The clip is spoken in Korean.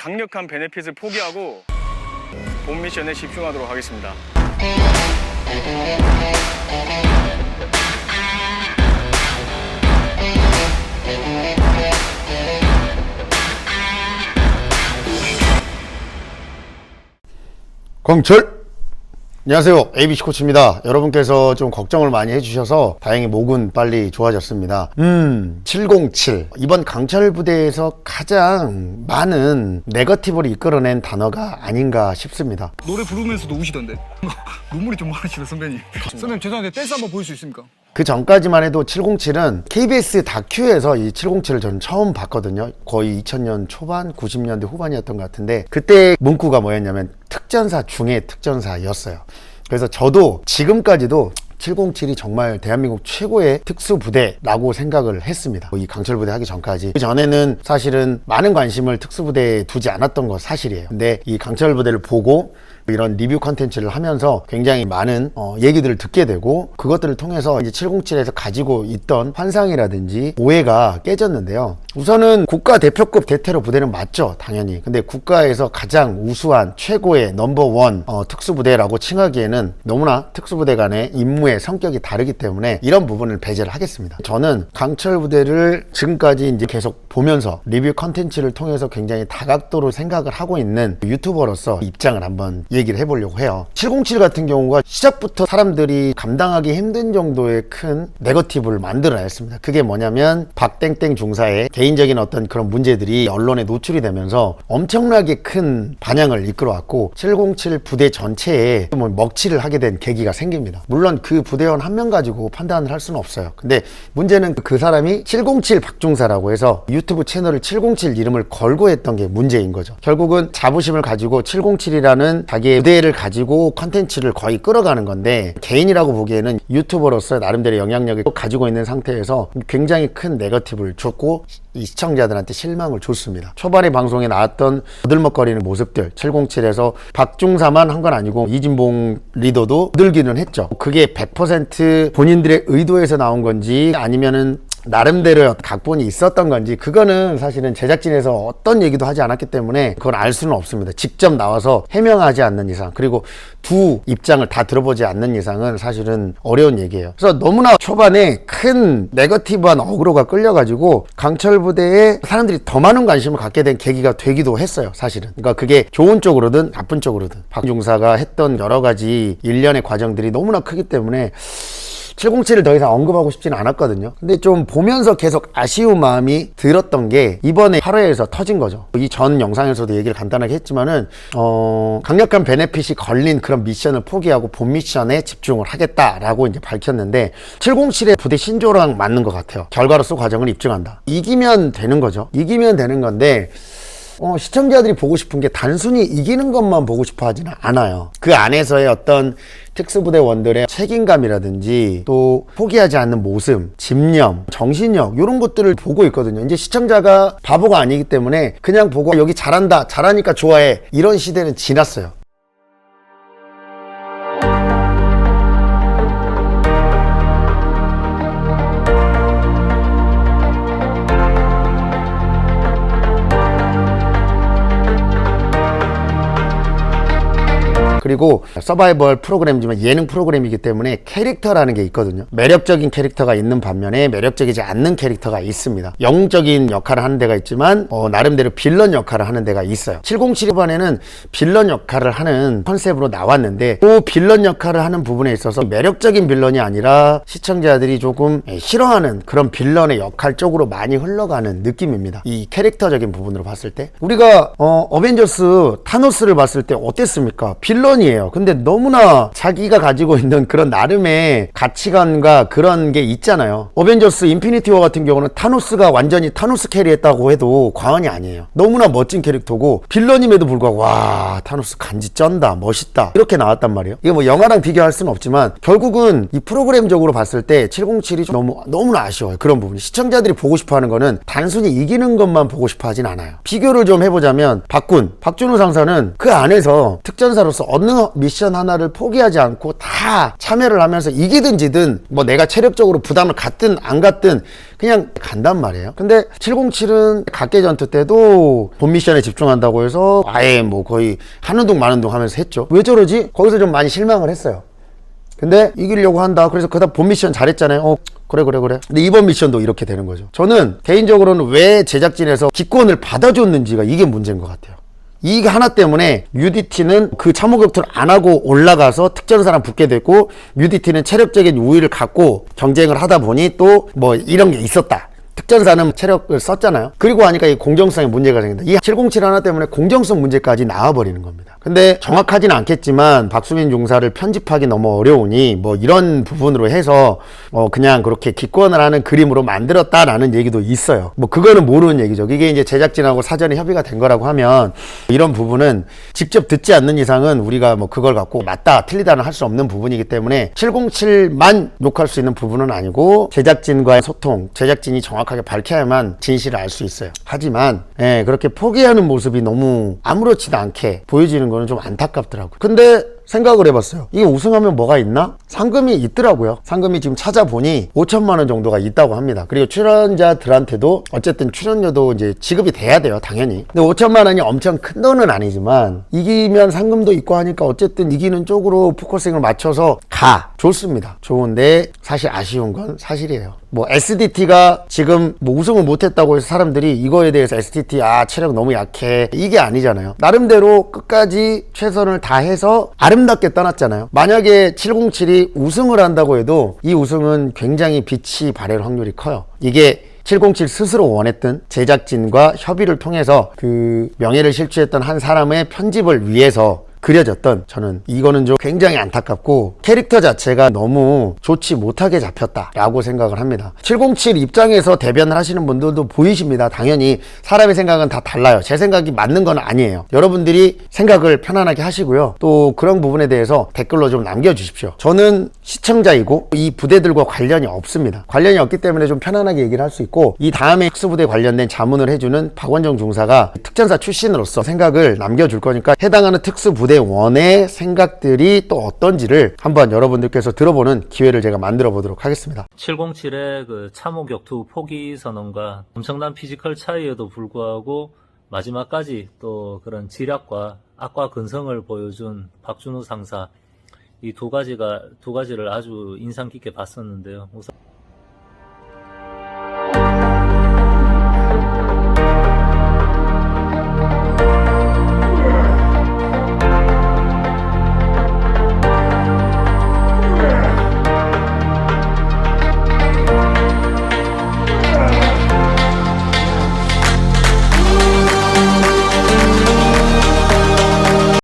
강력한 베네핏을 포기하고 본 미션에 집중하도록 하겠습니다. 광철! 안녕하세요, ABC 코치입니다. 여러분께서 좀 걱정을 많이 해주셔서 다행히 목은 빨리 좋아졌습니다. 707 이번 강철 부대에서 가장 많은 네거티브를 이끌어낸 단어가 아닌가 싶습니다. 노래 부르면서도 우시던데 눈물이 좀 많으시네 선배님. 선배님 죄송한데 댄스 한번 보일 수 있습니까? 그 전까지만 해도 707은 KBS 다큐에서 이 707을 저는 처음 봤거든요. 거의 2000년 초반, 90년대 후반이었던 것 같은데, 그때 문구가 뭐였냐면 특전사 중의 특전사였어요. 그래서 저도 지금까지도 707이 정말 대한민국 최고의 특수부대라고 생각을 했습니다. 이 강철부대 하기 전까지. 그 전에는 사실은 많은 관심을 특수부대에 두지 않았던 거 사실이에요. 근데 이 강철부대를 보고 이런 리뷰 컨텐츠를 하면서 굉장히 많은 얘기들을 듣게 되고, 그것들을 통해서 이제 707에서 가지고 있던 환상이라든지 오해가 깨졌는데요. 우선은 국가 대표급 대테러 부대는 맞죠, 당연히. 근데 국가에서 가장 우수한 최고의 넘버원 특수부대라고 칭하기에는 너무나 특수부대 간의 임무의 성격이 다르기 때문에 이런 부분을 배제를 하겠습니다. 저는 강철부대를 지금까지 이제 계속 보면서 리뷰 컨텐츠를 통해서 굉장히 다각도로 생각을 하고 있는 유튜버로서 입장을 한번 얘기를 해보려고 해요. 707 같은 경우가 시작부터 사람들이 감당하기 힘든 정도의 큰 네거티브를 만들어냈습니다. 그게 뭐냐면 박땡땡 중사의 개인적인 어떤 그런 문제들이 언론에 노출이 되면서 엄청나게 큰 반향을 이끌어왔고, 707 부대 전체에 먹칠을 하게 된 계기가 생깁니다. 물론 그 부대원 한 명 가지고 판단을 할 수는 없어요. 근데 문제는 그 사람이 707 박중사라고 해서 유튜브 채널을 707 이름을 걸고 했던 게 문제인 거죠. 결국은 자부심을 가지고 707이라는 자기의 부대를 가지고 컨텐츠를 거의 끌어가는 건데, 개인이라고 보기에는 유튜버로서 나름대로 영향력을 가지고 있는 상태에서 굉장히 큰 네거티브를 줬고 이 시청자들한테 실망을 줬습니다. 초반에 방송에 나왔던 거들먹거리는 모습들, 707에서 박중사만 한 건 아니고 이진봉 리더도 거들기는 했죠. 그게 100% 본인들의 의도에서 나온 건지 아니면은 나름대로 각본이 있었던 건지, 그거는 사실은 제작진에서 어떤 얘기도 하지 않았기 때문에 그걸 알 수는 없습니다. 직접 나와서 해명하지 않는 이상, 그리고 두 입장을 다 들어보지 않는 이상은 사실은 어려운 얘기예요. 그래서 너무나 초반에 큰 네거티브한 어그로가 끌려가지고 강철부대에 사람들이 더 많은 관심을 갖게 된 계기가 되기도 했어요, 사실은. 그러니까 그게 좋은 쪽으로든 나쁜 쪽으로든 박중사가 했던 여러 가지 일련의 과정들이 너무나 크기 때문에 707을 더 이상 언급하고 싶지는 않았거든요. 근데 좀 보면서 계속 아쉬운 마음이 들었던 게 이번에 8회에서 터진 거죠. 이 전 영상에서도 얘기를 간단하게 했지만은 강력한 베네핏이 걸린 그런 미션을 포기하고 본 미션에 집중을 하겠다라고 이제 밝혔는데, 707의 부대 신조랑 맞는 것 같아요. 결과로서 과정을 입증한다. 이기면 되는 거죠. 이기면 되는 건데, 시청자들이 보고 싶은 게 단순히 이기는 것만 보고 싶어 하지는 않아요. 그 안에서의 어떤 특수부대원들의 책임감이라든지 또 포기하지 않는 모습, 집념, 정신력, 이런 것들을 보고 있거든요. 이제 시청자가 바보가 아니기 때문에 그냥 보고 여기 잘한다, 잘하니까 좋아해, 이런 시대는 지났어요. 그리고 서바이벌 프로그램이지만 예능 프로그램이기 때문에 캐릭터라는 게 있거든요. 매력적인 캐릭터가 있는 반면에 매력적이지 않는 캐릭터가 있습니다. 영웅적인 역할을 하는 데가 있지만 나름대로 빌런 역할을 하는 데가 있어요. 707번에는 빌런 역할을 하는 컨셉으로 나왔는데, 그 빌런 역할을 하는 부분에 있어서 매력적인 빌런이 아니라 시청자들이 조금 싫어하는 그런 빌런의 역할 쪽으로 많이 흘러가는 느낌입니다. 이 캐릭터적인 부분으로 봤을 때 우리가 어벤져스 타노스를 봤을 때 어땠습니까? 빌런 이에요. 근데 너무나 자기가 가지고 있는 그런 나름의 가치관과 그런 게 있잖아요. 어벤져스 인피니티 워 같은 경우는 타노스가 완전히 타노스 캐리했다고 해도 과언이 아니에요. 너무나 멋진 캐릭터고 빌런임에도 불구하고 와, 타노스 간지 쩐다, 멋있다, 이렇게 나왔단 말이에요. 이게 뭐 영화랑 비교할 수는 없지만 결국은 이 프로그램적으로 봤을 때 707이 너무나 아쉬워요. 그런 부분이 시청자들이 보고 싶어하는 거는 단순히 이기는 것만 보고 싶어 하진 않아요. 비교를 좀 해보자면 박준호 상사는 그 안에서 특전사로서 어느 미션 하나를 포기하지 않고 다 참여를 하면서 이기든 지든 뭐 내가 체력적으로 부담을 갖든 안 갖든 그냥 간단 말이에요. 근데 707은 각계 전투 때도 본 미션에 집중한다고 해서 아예 뭐 거의 하는 둥 마는 둥 하면서 했죠. 왜 저러지? 거기서 좀 많이 실망을 했어요. 근데 이기려고 한다. 그래서 그다음 본 미션 잘했잖아요. 그래. 근데 이번 미션도 이렇게 되는 거죠. 저는 개인적으로는 왜 제작진에서 기권을 받아줬는지가 이게 문제인 것 같아요. 이 하나 때문에 UDT는 그 참호 격투를 안 하고 올라가서 특전사랑 붙게 됐고, UDT는 체력적인 우위를 갖고 경쟁을 하다 보니 또 뭐 이런 게 있었다. 특전사는 체력을 썼잖아요. 그리고 하니까 이 공정성에 문제가 생긴다. 이 707 하나 때문에 공정성 문제까지 나와버리는 겁니다. 근데 정확하지는 않겠지만 박수민 중사를 편집하기 너무 어려우니 뭐 이런 부분으로 해서 그냥 그렇게 기권을 하는 그림으로 만들었다라는 얘기도 있어요. 뭐 그거는 모르는 얘기죠. 이게 이제 제작진하고 사전에 협의가 된 거라고 하면 이런 부분은 직접 듣지 않는 이상은 우리가 뭐 그걸 갖고 맞다 틀리다는 할 수 없는 부분이기 때문에 707만 욕할 수 있는 부분은 아니고 제작진과의 소통, 제작진이 정확하게 밝혀야만 진실을 알 수 있어요. 하지만 그렇게 포기하는 모습이 너무 아무렇지도 않게 보여지는 거는 좀 안타깝더라고요. 근데 생각을 해봤어요. 이게 우승하면 뭐가 있나? 상금이 있더라고요. 상금이 지금 찾아보니 5천만 원 정도가 있다고 합니다. 그리고 출연자들한테도 어쨌든 출연료도 이제 지급이 돼야 돼요, 당연히. 근데 5천만 원이 엄청 큰 돈은 아니지만 이기면 상금도 있고 하니까 어쨌든 이기는 쪽으로 포커싱을 맞춰서 좋습니다. 좋은데 사실 아쉬운 건 사실이에요. 뭐 SDT가 지금 뭐 우승을 못했다고 해서 사람들이 이거에 대해서 SDT 체력 너무 약해 이게 아니잖아요. 나름대로 끝까지 최선을 다해서 아름답게 떠났잖아요. 만약에 707이 우승을 한다고 해도 이 우승은 굉장히 빛이 발할 확률이 커요. 이게 707 스스로 원했던 제작진과 협의를 통해서 그 명예를 실추했던 한 사람의 편집을 위해서 그려졌던, 저는 이거는 좀 굉장히 안타깝고 캐릭터 자체가 너무 좋지 못하게 잡혔다라고 생각을 합니다. 707 입장에서 대변을 하시는 분들도 보이십니다. 당연히 사람의 생각은 다 달라요. 제 생각이 맞는 건 아니에요. 여러분들이 생각을 편안하게 하시고요. 또 그런 부분에 대해서 댓글로 좀 남겨주십시오. 저는 시청자이고 이 부대들과 관련이 없습니다. 관련이 없기 때문에 좀 편안하게 얘기를 할 수 있고, 이 다음에 특수부대 관련된 자문을 해주는 박원정 중사가 특전사 출신으로서 생각을 남겨줄 거니까 해당하는 특수부대 원의 생각들이 또 어떤지를 한번 여러분들께서 들어보는 기회를 제가 만들어 보도록 하겠습니다. 707의 그 참호 격투 포기 선언과 엄청난 피지컬 차이에도 불구하고 마지막까지 또 그런 지략과 악과 근성을 보여준 박준호 상사, 이 두 가지를 아주 인상 깊게 봤었는데요. 우선